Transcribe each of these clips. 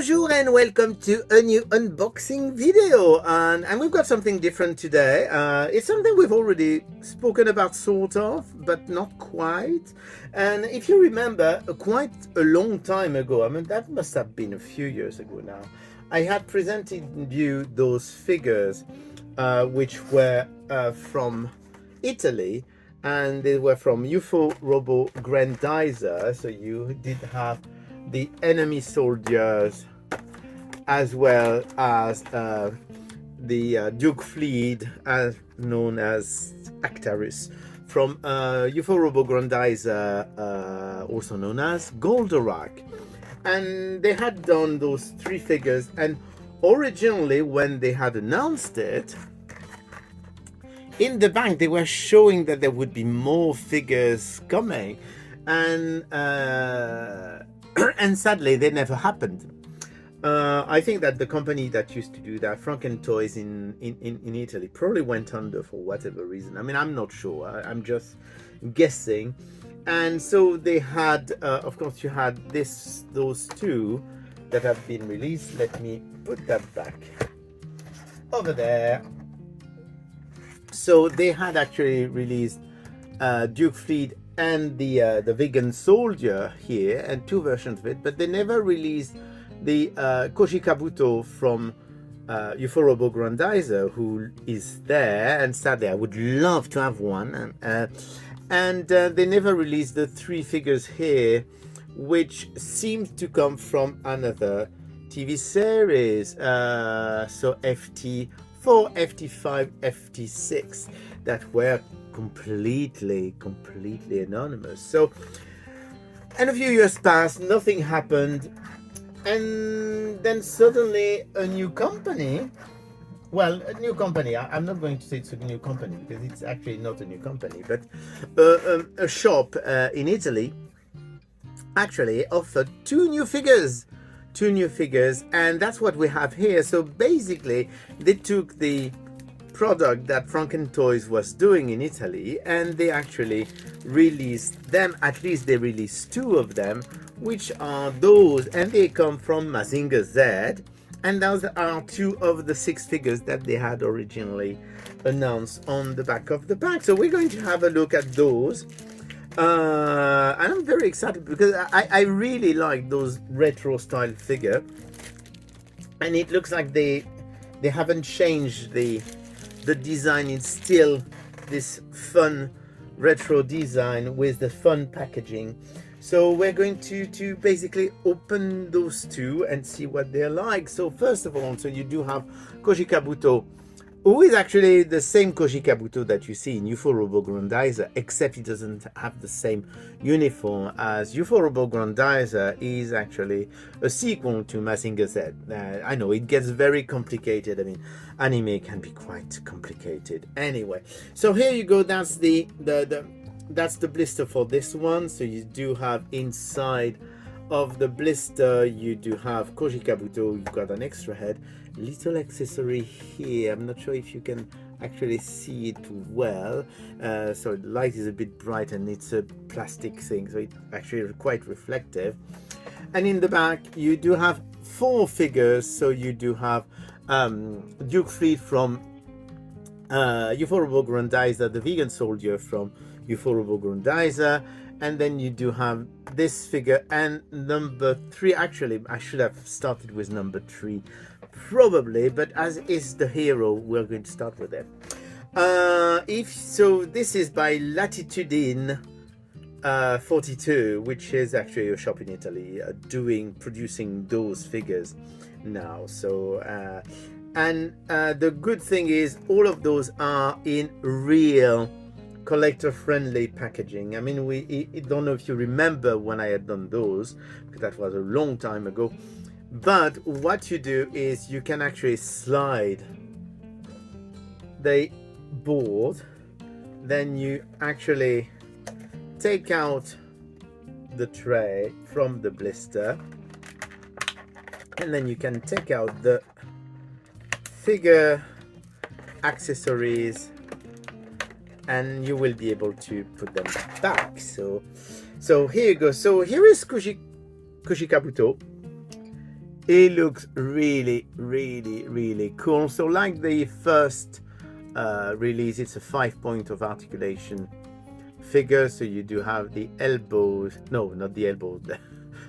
Bonjour and welcome to a new unboxing video, and we've got something different today. It's something we've already spoken about sort of, but not quite. And if you remember, quite a long time ago, I mean that must have been a few years ago now, I had presented you those figures which were from Italy, and they were from UFO Robo Grandizer. So you did have the enemy soldiers as well as the Duke fleet, as known as Actarus, from UFO Robo Grandizer, also known as Goldorak. And they had done those three figures, and originally when they had announced it, in the bank they were showing that there would be more figures coming, and and sadly they never happened. I think that the company that used to do that, Frankentoys in Italy, probably went under for whatever reason. I mean, I'm not sure, I'm just guessing. And so they had, of course, you had those two that have been released. Let me put that back over there. So they had actually released Duke Fleet and the vegan soldier here, and two versions of it, but they never released the Koji Kabuto from UFO Robo Grandizer, who is there, and sadly I would love to have one. And they never released the three figures here, which seems to come from another TV series, so FT4, FT5, FT6, that were completely anonymous. So, and a few years passed, nothing happened, and then suddenly a new company, well, a new company, I'm not going to say it's a new company because it's actually not a new company, but a shop in Italy actually offered two new figures, and that's what we have here. So basically they took the product that Frankentoys was doing in Italy, and they actually released them. At least they released two of them, which are those, and they come from Mazinger Z, and those are two of the six figures that they had originally announced on the back of the pack. So we're going to have a look at those, and I'm very excited because I really like those retro style figure, and it looks like they haven't changed the design. Is still this fun retro design with the fun packaging. So we're going to basically open those two and see what they're like. So first of all, so you do have Koji Kabuto, who is actually the same Koji Kabuto that you see in UFO Robo Grandizer, except he doesn't have the same uniform, as UFO Robo Grandizer is actually a sequel to Mazinger Z. I know it gets very complicated. I mean, anime can be quite complicated. Anyway, so here you go. That's that's the blister for this one. So you do have inside of the blister, you do have Koji Kabuto. You've got an extra head, little accessory here. I'm not sure if you can actually see it well, so the light is a bit bright and it's a plastic thing, so it's actually quite reflective. And in the back you do have four figures. So you do have Duke Fleet from UFO Robo Grandizer, the vegan soldier from UFO Robo Grandizer, and then you do have this figure and number 3. Actually, I should have started with number 3 probably, but as is the hero, we're going to start with it. This is by Latitudine42, which is actually a shop in Italy producing those figures now. So the good thing is all of those are in real collector-friendly packaging. I mean, I don't know if you remember when I had done those, because that was a long time ago. But what you do is you can actually slide the board, then you actually take out the tray from the blister, and then you can take out the figure accessories, and you will be able to put them back. So here you go. So here is Koji Kabuto It looks really, really, really cool. So like the first release, it's a 5-point of articulation figure. So you do have the elbows, no, not the elbows,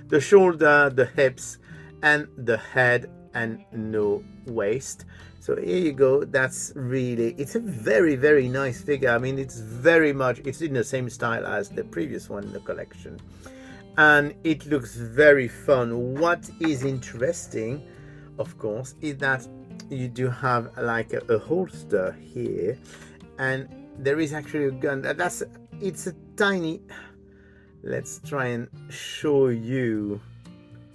the shoulder, the hips, and the head, and no waist. So here you go. That's really, it's a very, very nice figure. I mean, it's very much, it's in the same style as the previous one in the collection, and it looks very fun. What is interesting, of course, is that you do have like a holster here, and there is actually a gun. It's a tiny, let's try and show you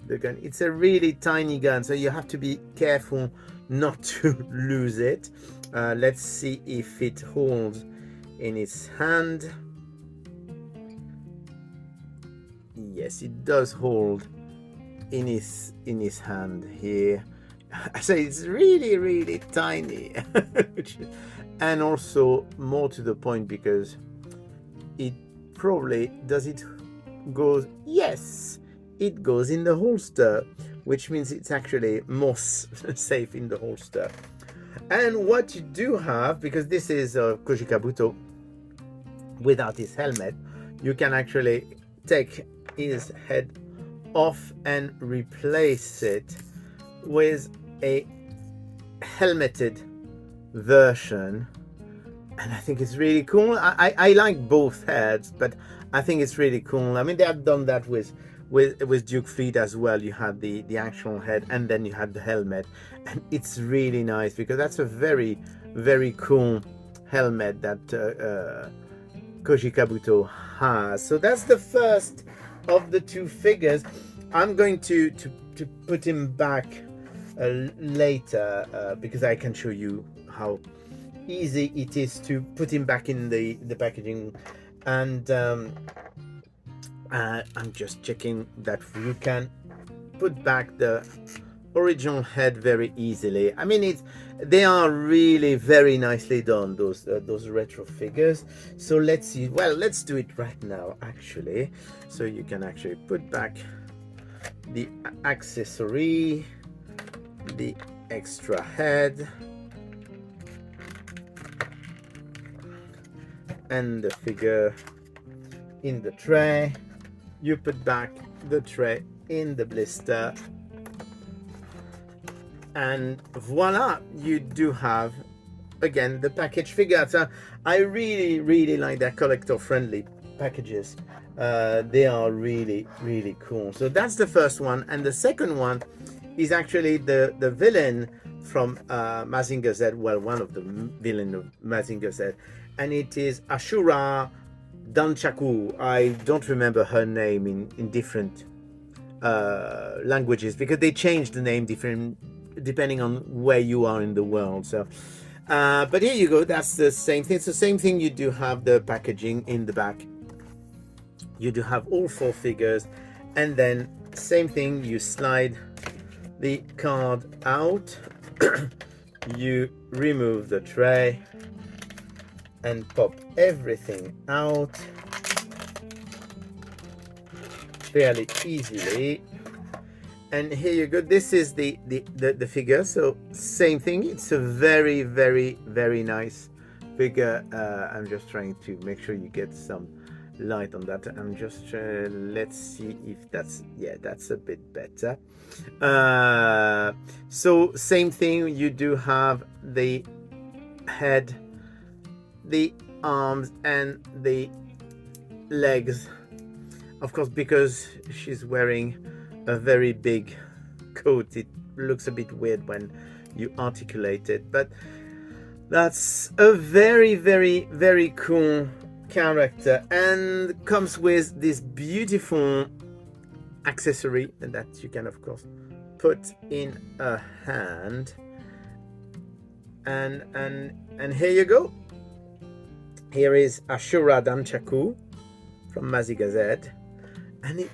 the gun. It's a really tiny gun, so you have to be careful not to lose it. Let's see if it holds in its hand. Yes, it does hold in his hand here. So it's really, really tiny. And also more to the point, because it probably goes, yes, it goes in the holster, which means it's actually more safe in the holster. And what you do have, because this is Koji Kabuto without his helmet, you can actually take his head off and replace it with a helmeted version, and I think it's really cool. I like both heads, but I think it's really cool. I mean, they have done that with Duke Fleet as well. You had the actual head, and then you had the helmet, and it's really nice because that's a very, very cool helmet that Koji Kabuto has. So that's the first of the two figures. I'm going to put him back later because I can show you how easy it is to put him back in the packaging, and I'm just checking that you can put back the original head very easily. I mean, they are really very nicely done, those retro figures. So let's see. Well, let's do it right now actually, so you can actually put back the accessory, the extra head, and the figure in the tray. You put back the tray in the blister, and voila, you do have again the package figure. So I really, really like their collector friendly packages. They are really, really cool. So that's the first one, and the second one is actually the villain from Mazinger Z. Well, one of the villain of Mazinger Z, and it is Ashura Danshaku. I don't remember her name in different languages, because they changed the name different depending on where you are in the world. So but here you go, that's the same thing. It's the same thing. You do have the packaging in the back, you do have all 4 figures, and then same thing, you slide the card out, you remove the tray and pop everything out fairly easily, and here you go. This is the figure. So same thing, it's a very, very, very nice figure. I'm just trying to make sure you get some light on that. I'm just let's see if that's, yeah, that's a bit better. So same thing, you do have the head, the arms, and the legs, of course, because she's wearing a very big coat. It looks a bit weird when you articulate it, but that's a very, very, very cool character, and comes with this beautiful accessory that you can of course put in a hand, and here you go. Here is Ashura Danshaku from Mazinger Z, and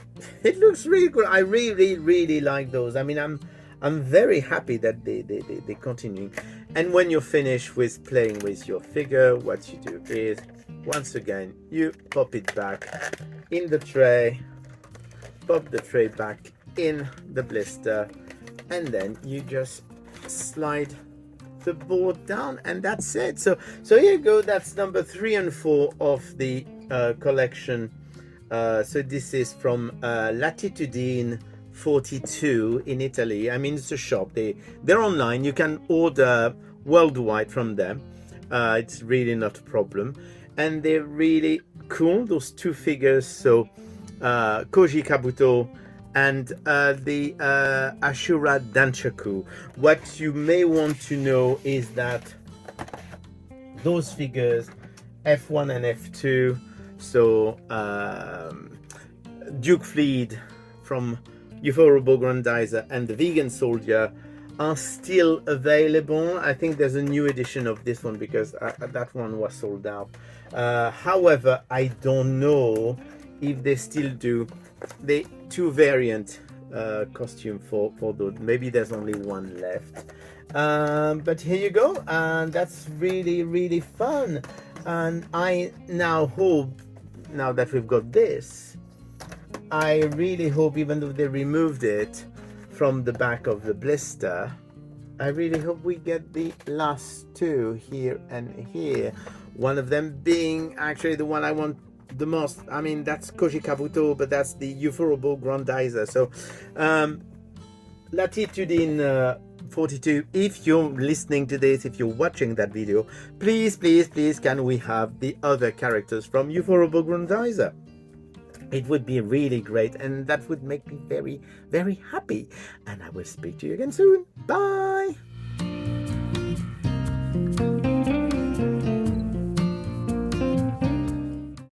it looks really good. I really, really like those. I mean, I'm very happy that they continue. And when you're finished with playing with your figure, what you do is, once again, you pop it back in the tray, pop the tray back in the blister, and then you just slide the board down, and that's it. So here you go. That's number 3 and 4 of the collection. So this is from Latitudine42 in Italy. I mean, it's a shop. They're online. You can order worldwide from them. It's really not a problem, and they're really cool. Those 2 figures. So Koji Kabuto and the Ashura Danshaku. What you may want to know is that those figures, F1 and F2, so Duke Fleet from Uforobo Grandizer and the Vegan Soldier are still available. I think there's a new edition of this one because that one was sold out. However, I don't know if they still do the 2 variant costume for those. Maybe there's only 1 left, but here you go, and that's really fun. And I now hope, now that we've got this, I really hope, even though they removed it from the back of the blister, I really hope we get the last 2 here and here. One of them being actually the one I want the most. I mean, that's Koji Kabuto, but that's the Uforobo Grandizer. So Latitudine42, if you're listening to this, if you're watching that video, please can we have the other characters from Uforobo Grandizer? It would be really great, and that would make me very happy. And I will speak to you again soon. Bye.